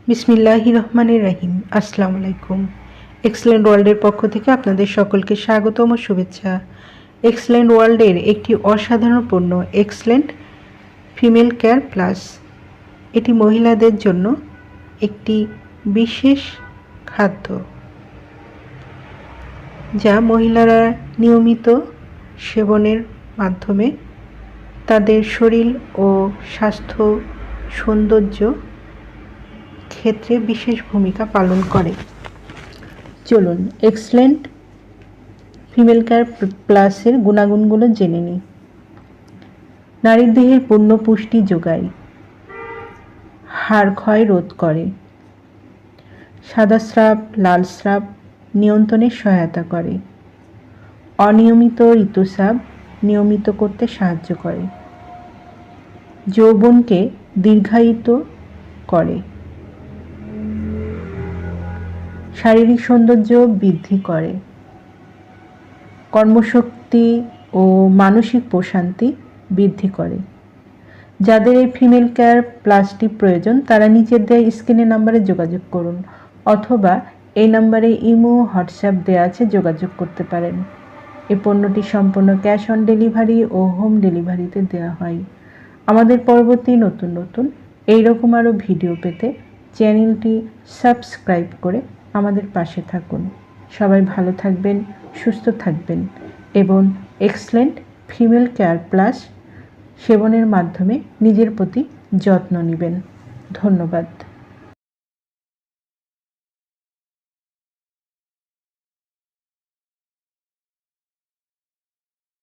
বিসমিল্লাহির রহমানির রহিম। আসসালামু আলাইকুম। এক্সেলেন্ট ওয়ার্ল্ডের পক্ষ থেকে আপনাদের সকলকে স্বাগতম ও শুভেচ্ছা। এক্সেলেন্ট ওয়ার্ল্ডের একটি অসাধারণ পণ্য এক্সেলেন্ট ফিমেল কেয়ার প্লাস। এটি মহিলাদের জন্য একটি বিশেষ খাদ্য, যা মহিলারা নিয়মিত সেবনের মাধ্যমে তাদের শরীর ও স্বাস্থ্য সৌন্দর্য ক্ষেত্রে বিশেষ ভূমিকা পালন করে। চলুন এক্সেলেন্ট ফিমেল কেয়ার প্লাসের গুণাগুণগুলো জেনে নিই। নারীর দেহের পূর্ণ পুষ্টি যোগায়, হাড় ক্ষয় রোধ করে, সাদা স্রাব লাল স্রাব নিয়ন্ত্রণে সহায়তা করে, অনিয়মিত ঋতুস্রাব নিয়মিত করতে সাহায্য করে, যৌবনকে দীর্ঘায়িত করে, শারীরিক সৌন্দর্য বৃদ্ধি করে, কর্মশক্তি ও মানসিক প্রশান্তি বৃদ্ধি করে। যাদের এই ফিমেল কেয়ার প্লাসটি প্রয়োজন তারা নিচের দেওয়া স্ক্রিনের নাম্বারে যোগাযোগ করুন, অথবা এই নাম্বারে ইমো হোয়াটসঅ্যাপ দেওয়া আছে, যোগাযোগ করতে পারেন। এই পণ্যটি সম্পূর্ণ ক্যাশ অন ডেলিভারি ও হোম ডেলিভারিতে দেওয়া হয়। আমাদের পরবর্তী নতুন এইরকম আরও ভিডিও পেতে চ্যানেলটি সাবস্ক্রাইব করে আমাদের পাশে থাকুন। সবাই ভালো থাকবেন, সুস্থ থাকবেন এবং এক্সেলেন্ট ফিমেল কেয়ার প্লাস সেবনের মাধ্যমে নিজের প্রতি যত্ন নেবেন। ধন্যবাদ।